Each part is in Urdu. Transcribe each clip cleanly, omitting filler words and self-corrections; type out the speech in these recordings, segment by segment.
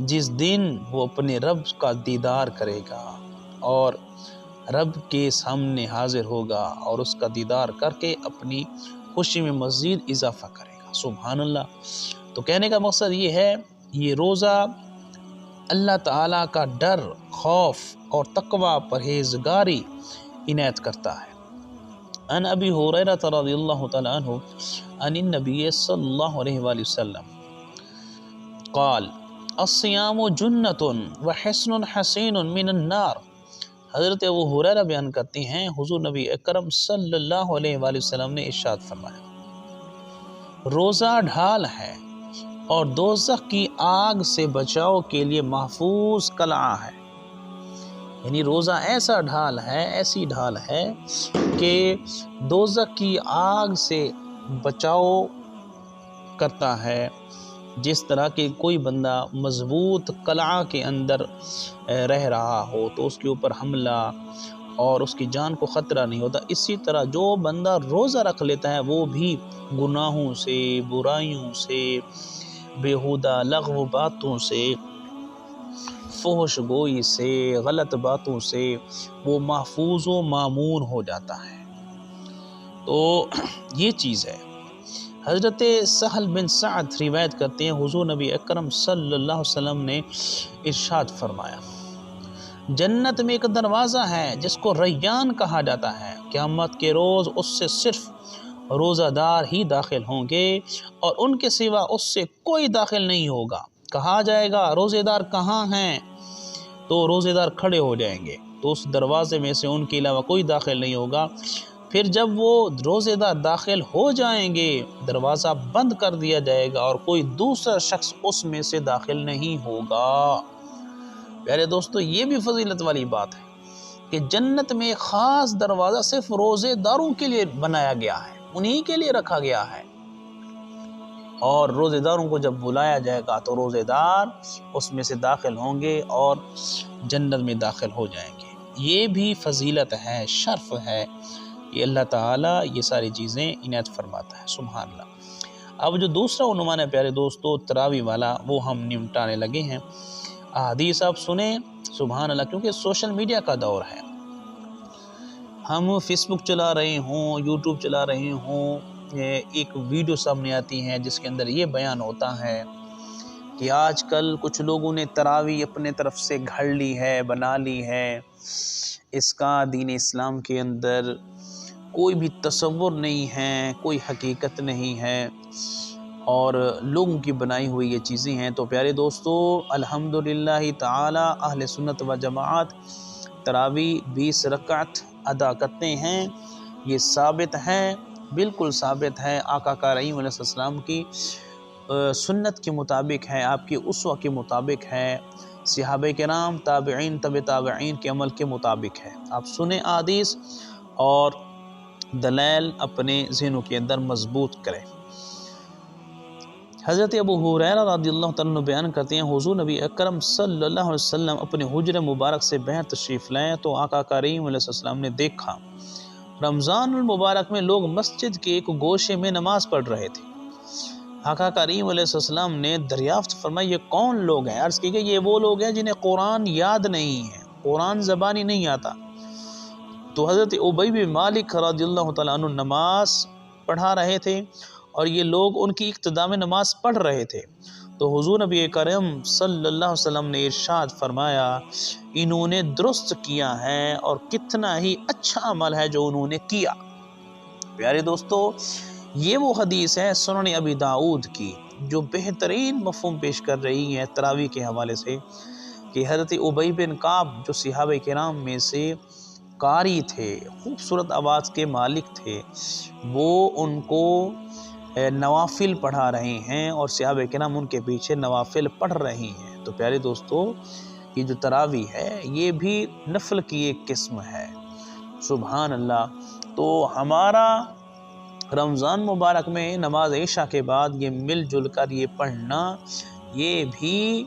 جس دن وہ اپنے رب کا دیدار کرے گا اور رب کے سامنے حاضر ہوگا اور اس کا دیدار کر کے اپنی خوشی میں مزید اضافہ کرے گا۔ سبحان اللہ۔ تو کہنے کا مقصد یہ ہے، یہ روزہ اللہ تعالیٰ کا ڈر، خوف اور تقوی، پرہیزگاری عنایت کرتا ہے۔ ان ابی ہریرہ رضی اللہ تعالی عنہ عن النبی صلی اللہ علیہ وآلہ وسلم قال الصیام جنۃ وحصن حصین من النار۔ حضرت ابو ہریرہ بیان کرتے ہیں، حضور نبی اکرم صلی اللہ علیہ وآلہ وسلم نے ارشاد فرمایا، روزہ ڈھال ہے اور دوزخ کی آگ سے بچاؤ کے لیے محفوظ قلعہ ہے۔ یعنی روزہ ایسا ڈھال ہے، ایسی ڈھال ہے کہ دوزخ کی آگ سے بچاؤ کرتا ہے، جس طرح کہ کوئی بندہ مضبوط قلعہ کے اندر رہ رہا ہو تو اس کے اوپر حملہ اور اس کی جان کو خطرہ نہیں ہوتا، اسی طرح جو بندہ روزہ رکھ لیتا ہے وہ بھی گناہوں سے، برائیوں سے، بیہودہ لغو باتوں سے، فحش گوئی سے، غلط باتوں سے وہ محفوظ و معمون ہو جاتا ہے۔ تو یہ چیز ہے۔ حضرت سہل بن سعد روایت کرتے ہیں، حضور نبی اکرم صلی اللہ علیہ وسلم نے ارشاد فرمایا، جنت میں ایک دروازہ ہے جس کو ریان کہا جاتا ہے، قیامت کے روز اس سے صرف روزہ دار ہی داخل ہوں گے اور ان کے سوا اس سے کوئی داخل نہیں ہوگا۔ کہا جائے گا روزے دار کہاں ہیں؟ تو روزے دار کھڑے ہو جائیں گے، تو اس دروازے میں سے ان کے علاوہ کوئی داخل نہیں ہوگا۔ پھر جب وہ روزے دار داخل ہو جائیں گے، دروازہ بند کر دیا جائے گا اور کوئی دوسرا شخص اس میں سے داخل نہیں ہوگا۔ پیارے دوستو، یہ بھی فضیلت والی بات ہے کہ جنت میں خاص دروازہ صرف روزے داروں کے لیے بنایا گیا ہے، انہی کے لیے رکھا گیا ہے، اور روزے داروں کو جب بلایا جائے گا تو روزے دار اس میں سے داخل ہوں گے اور جنت میں داخل ہو جائیں گے۔ یہ بھی فضیلت ہے، شرف ہے، یہ اللہ تعالیٰ یہ ساری چیزیں عنایت فرماتا ہے۔ سبحان اللہ۔ اب جو دوسرا عنوان ہے پیارے دوستو تراویح والا، وہ ہم نمٹانے لگے ہیں۔ احادیث آپ سنیں، سبحان اللہ، کیونکہ سوشل میڈیا کا دور ہے، ہم فیس بک چلا رہے ہوں، یوٹیوب چلا رہے ہوں، ایک ویڈیو سامنے آتی ہے جس کے اندر یہ بیان ہوتا ہے کہ آج کل کچھ لوگوں نے تراویح اپنے طرف سے گھڑ لی ہے، بنا لی ہے، اس کا دین اسلام کے اندر کوئی بھی تصور نہیں ہے، کوئی حقیقت نہیں ہے، اور لوگوں کی بنائی ہوئی یہ چیزیں ہیں۔ تو پیارے دوستو، الحمدللہ تعالی اہل سنت و جماعت تراویح 20 رکعت ادا کرتے ہیں، یہ ثابت ہے، بالکل ثابت ہے، آقا کریم علیہ السلام کی سنت کے مطابق ہے، آپ کی اسوہ کے مطابق ہے، صحابہ کرام، تابعین، تبع تابعین کے عمل کے مطابق ہے۔ آپ سنیں احادیث اور دلائل اپنے ذہنوں کے اندر مضبوط کریں۔ حضرت ابو ہریرہ رضی اللہ عنہ بیان کرتے ہیں، حضور نبی اکرم صلی اللہ علیہ وسلم اپنے حجر مبارک سے باہر تشریف لائے تو آقا کریم علیہ السلام نے دیکھا رمضان المبارک میں لوگ مسجد کے ایک گوشے میں نماز پڑھ رہے تھے۔ آقا کریم علیہ السلام نے دریافت فرمایا، یہ کون لوگ ہیں؟ عرض کی کہ یہ وہ لوگ ہیں جنہیں قرآن یاد نہیں ہے، قرآن زبانی نہیں آتا۔ تو حضرت ابی بن مالک رضی اللہ تعالیٰ عنہ نماز پڑھا رہے تھے اور یہ لوگ ان کی اقتداء میں نماز پڑھ رہے تھے۔ تو حضور نبی کریم صلی اللہ علیہ وسلم نے ارشاد فرمایا، انہوں نے درست کیا ہے اور کتنا ہی اچھا عمل ہے جو انہوں نے کیا۔ پیارے دوستو، یہ وہ حدیث ہے سنن ابی داؤد کی جو بہترین مفہوم پیش کر رہی ہے تراویح کے حوالے سے، کہ حضرت ابی بن کعب جو صحابہ کرام میں سے قاری تھے، خوبصورت آواز کے مالک تھے، وہ ان کو نوافل پڑھا رہے ہیں اور صحابہ کرام ان کے پیچھے نوافل پڑھ رہی ہیں۔ تو پیارے دوستو، یہ جو تراویح ہے یہ بھی نفل کی ایک قسم ہے۔ سبحان اللہ۔ تو ہمارا رمضان مبارک میں نماز عشاء کے بعد یہ مل جل کر یہ پڑھنا، یہ بھی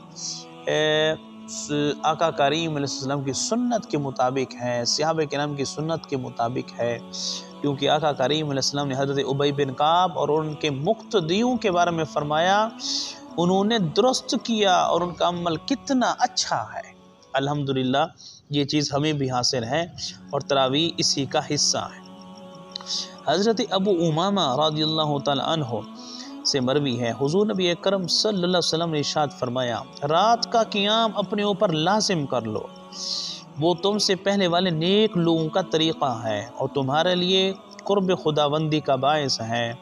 آقا کریم علیہ السلام کی سنت کے مطابق ہے، صحابہ کرام کی سنت کے مطابق ہے، کیونکہ آقا کریم علیہ السلام نے حضرت ابی بن کعب اور ان کے مقتدیوں کے بارے میں فرمایا، انہوں نے درست کیا اور ان کا عمل کتنا اچھا ہے۔ الحمدللہ یہ چیز ہمیں بھی حاصل ہے اور تراویح اسی کا حصہ ہے۔ حضرت ابو امامہ رضی اللہ تعالی عنہ سے مروی ہے، حضور نبی اکرم صلی اللہ علیہ وسلم نے ارشاد فرمایا، رات کا قیام اپنے اوپر لازم کر لو، وہ تم سے پہلے والے نیک لوگوں کا طریقہ ہے اور تمہارے لیے قرب خداوندی کا باعث ہے،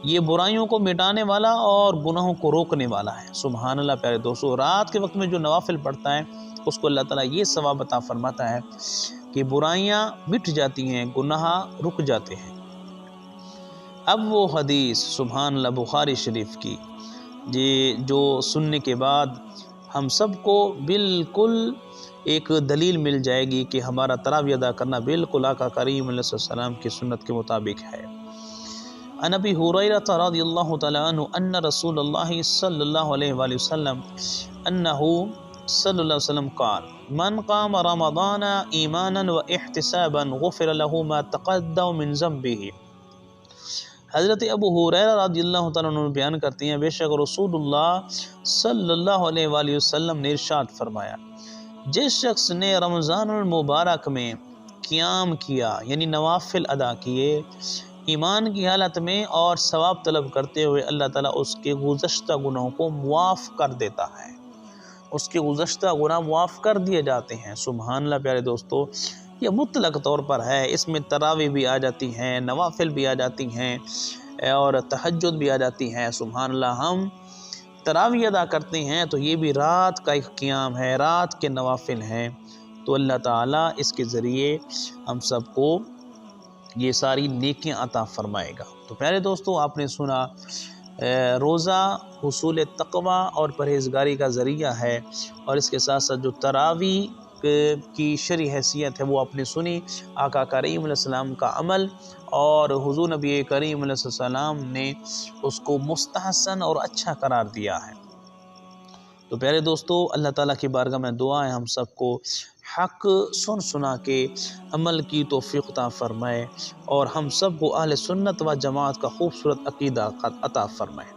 یہ برائیوں کو مٹانے والا اور گناہوں کو روکنے والا ہے۔ سبحان اللہ پیارے دوستو، رات کے وقت میں جو نوافل پڑھتا ہے اس کو اللہ تعالیٰ یہ ثواب عطا فرماتا ہے کہ برائیاں مٹ جاتی ہیں، گناہ رک جاتے ہیں۔ اب وہ حدیث سبحان اللہ بخاری شریف کی جو سننے کے بعد ہم سب کو بالکل ایک دلیل مل جائے گی کہ ہمارا تراویح ادا کرنا بالکل آقا کریم علیہ السلام کی سنت کے مطابق ہے۔ عن ابی ہریرہ رضی اللہ تعالی عنہ ان رسول اللہ صلی اللہ علیہ وآلہ وسلم انہو صلی اللہ علیہ وسلم قال من قام رمضان ایمانا و احتسابا غفر له ما تقدم من ذنبه۔ حضرت ابو ہریرہ رضی اللہ تعالیٰ عنہ بیان کرتے ہیں، بے شک رسول اللہ صلی اللہ علیہ وآلہ وسلم نے ارشاد فرمایا، جس شخص نے رمضان المبارک میں قیام کیا یعنی نوافل ادا کیے ایمان کی حالت میں اور ثواب طلب کرتے ہوئے، اللہ تعالیٰ اس کے گزشتہ گناہوں کو معاف کر دیتا ہے، اس کے گزشتہ گناہ معاف کر دیے جاتے ہیں۔ سبحان اللہ پیارے دوستو، یہ مطلق طور پر ہے، اس میں تراویح بھی آ جاتی ہیں، نوافل بھی آ جاتی ہیں اور تہجد بھی آ جاتی ہیں۔ سبحان اللہ، ہم تراویح ادا کرتے ہیں تو یہ بھی رات کا ایک قیام ہے، رات کے نوافل ہیں، تو اللہ تعالیٰ اس کے ذریعے ہم سب کو یہ ساری نیکیاں عطا فرمائے گا۔ تو پیارے دوستو، آپ نے سنا روزہ حصول تقوی اور پرہیزگاری کا ذریعہ ہے، اور اس کے ساتھ ساتھ جو تراویح کی شرعی حیثیت ہے وہ آپ نے سنی، آقا کریم علیہ السلام کا عمل، اور حضور نبی کریم علیہ السلام نے اس کو مستحسن اور اچھا قرار دیا ہے۔ تو پیارے دوستو، اللہ تعالیٰ کی بارگاہ میں دعا ہے ہم سب کو حق سنا کے عمل کی توفیق عطا فرمائے اور ہم سب کو اہل سنت و جماعت کا خوبصورت عقیدہ عطا فرمائے۔